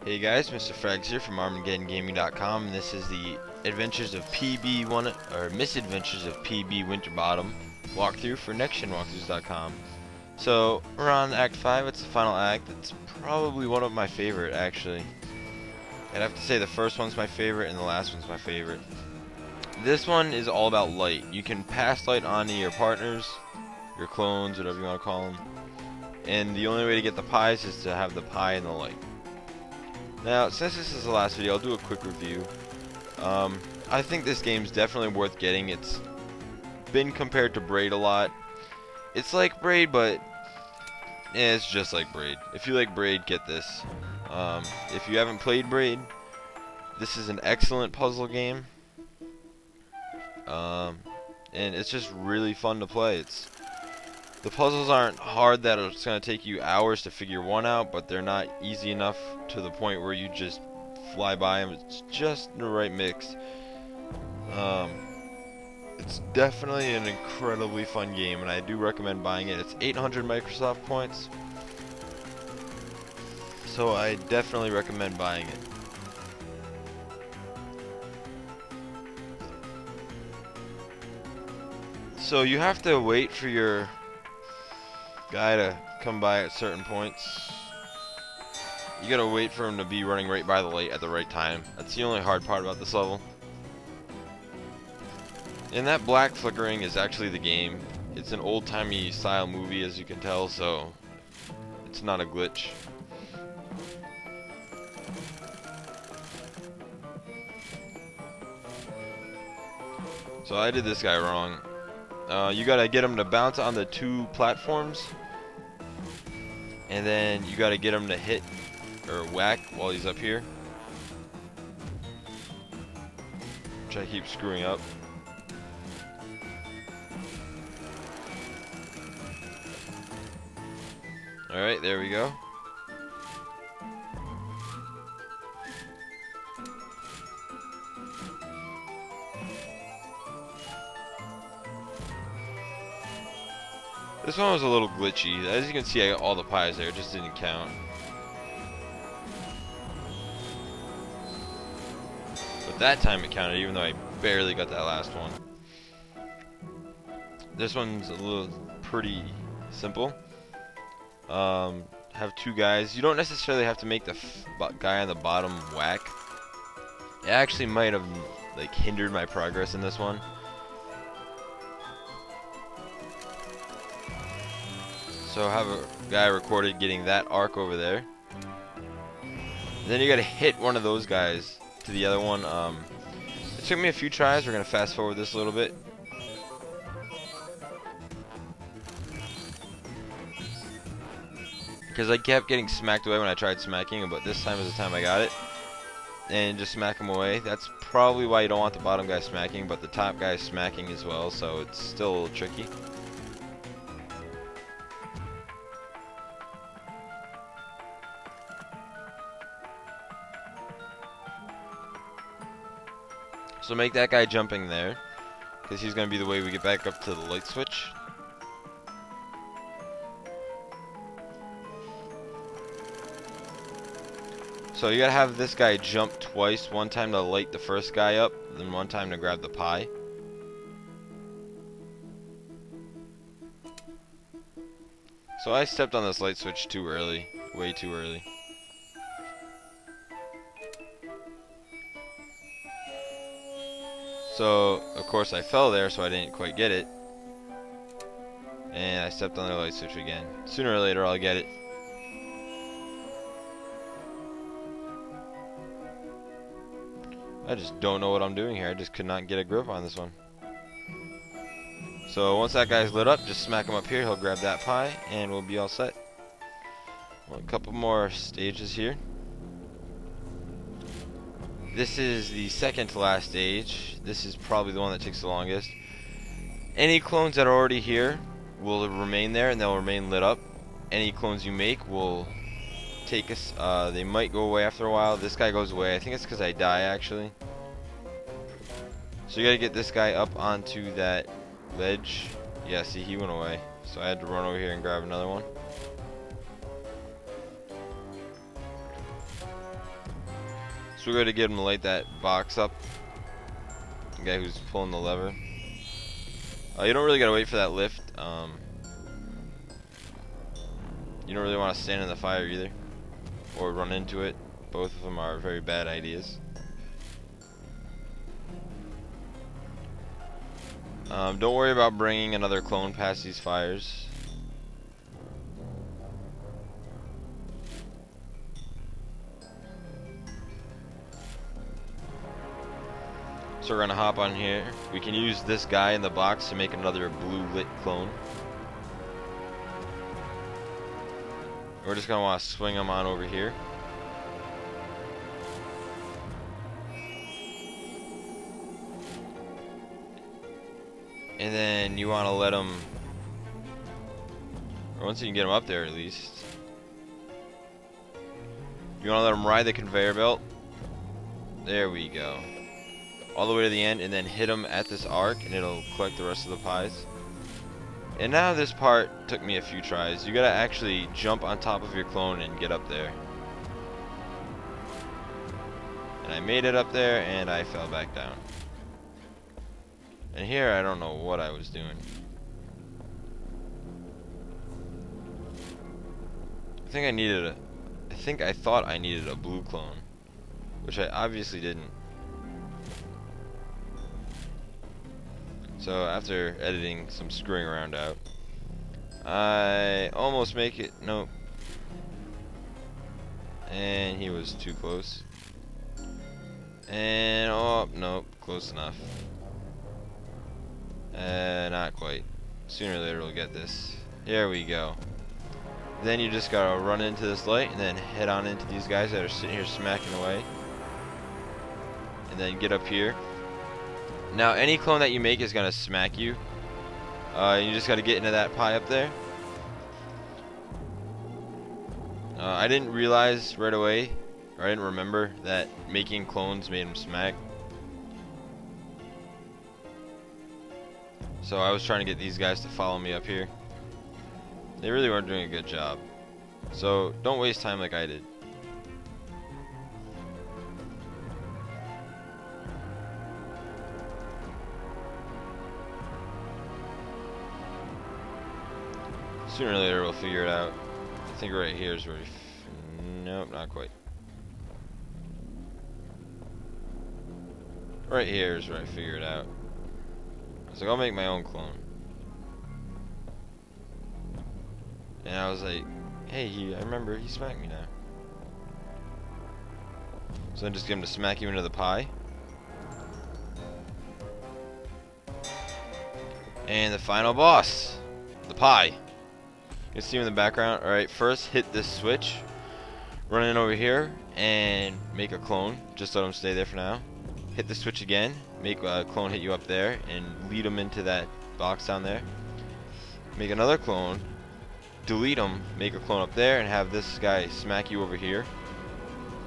Hey guys, Mr. Frags here from ArmageddonGaming.com, and this is the Adventures of PB Misadventures of PB Winterbottom walkthrough for NextGenWalkthroughs.com. So we're on Act 5. It's the final act. It's probably one of my favorite, actually. I'd have to say the first one's my favorite and the last one's my favorite. This one is all about light. You can pass light on to your partners, your clones, whatever you want to call them. And the only way to get the pies is to have the pie and the light. Now, since this is the last video, I'll do a quick review. I think this game's definitely worth getting. It's been compared to Braid a lot. It's like Braid, but it's just like Braid. If you like Braid, get this. If you haven't played Braid, this is an excellent puzzle game. And it's just really fun to play. The puzzles aren't hard that it's going to take you hours to figure one out, but they're not easy enough to the point where you just fly by them. It's just the right mix. It's definitely an incredibly fun game, and I do recommend buying it. It's 800 Microsoft points, so I definitely recommend buying it. So you have to wait for your guy to come by at certain points. You gotta wait for him to be running right by the light at the right time. That's the only hard part about this level. And that black flickering is actually the game. It's an old-timey style movie, as you can tell, so it's not a glitch. So I did this guy wrong. You gotta get him to bounce on the two platforms, and then you gotta get him to hit or whack while he's up here, which I keep screwing up. Alright, there we go. This one was a little glitchy. As you can see, I got all the pies there. It just didn't count. But that time it counted, even though I barely got that last one. This one's a little pretty simple. Have two guys. You don't necessarily have to make the guy on the bottom whack. It actually might have like hindered my progress in this one. So have a guy recorded getting that arc over there. Then you gotta hit one of those guys to the other one. It took me a few tries. We're gonna fast forward this a little bit. Because I kept getting smacked away when I tried smacking him, but this time is the time I got it. And just smack him away. That's probably why you don't want the bottom guy smacking, but the top guy is smacking as well, so it's still a little tricky. So make that guy jumping there, because he's going to be the way we get back up to the light switch. So you got to have this guy jump twice, one time to light the first guy up, then one time to grab the pie. So I stepped on this light switch too early, way too early. So, of course, I fell there, so I didn't quite get it. And I stepped on the light switch again. Sooner or later, I'll get it. I just don't know what I'm doing here. I just could not get a grip on this one. So, once that guy's lit up, just smack him up here. He'll grab that pie, and we'll be all set. Well, a couple more stages here. This is the second to last stage. This is probably the one that takes the longest. Any clones that are already here will remain there and they'll remain lit up. Any clones you make will take us. They might go away after a while. This guy goes away. I think it's because I die actually. So you gotta get this guy up onto that ledge. Yeah, see, he went away. So I had to run over here and grab another one. So we're going to get him to light that box up. The guy who's pulling the lever. You don't really got to wait for that lift. You don't really want to stand in the fire either. Or run into it. Both of them are very bad ideas. Don't worry about bringing another clone past these fires. So we're gonna hop on here. We can use this guy in the box to make another blue lit clone. We're just gonna want to swing him on over here. And then you want to let him, or once you can get him up there at least, you want to let him ride the conveyor belt. There we go. All the way to the end, and then hit him at this arc, and it'll collect the rest of the pies. And now this part took me a few tries. You gotta actually jump on top of your clone and get up there. And I made it up there, and I fell back down. And here, I don't know what I was doing. I thought I needed a blue clone, which I obviously didn't. So after editing some screwing around out, I almost make it. Nope. And he was too close. And oh, nope, close enough. Not quite. Sooner or later we'll get this. Here we go. Then you just gotta run into this light and then head on into these guys that are sitting here smacking away. And then get up here. Now any clone that you make is gonna smack you. You just gotta get into that pie up there. I didn't realize right away, or I didn't remember that making clones made them smack. So I was trying to get these guys to follow me up here. They really weren't doing a good job. So don't waste time like I did. Sooner or later we'll figure it out. I think right here is where nope, not quite. Right here is where I figure it out. I was like, I'll make my own clone. And I was like, hey, I remember he smacked me now. So then just get him to smack you into the pie. And the final boss, the pie. You can see him in the background. Alright, first hit this switch. Run in over here and make a clone. Just let him stay there for now. Hit the switch again. Make a clone hit you up there and lead him into that box down there. Make another clone. Delete him. Make a clone up there and have this guy smack you over here.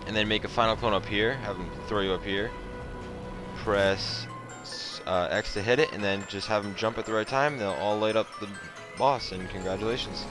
And then make a final clone up here. Have him throw you up here. Press X to hit it, and then just have him jump at the right time. They'll all light up the boss, and congratulations.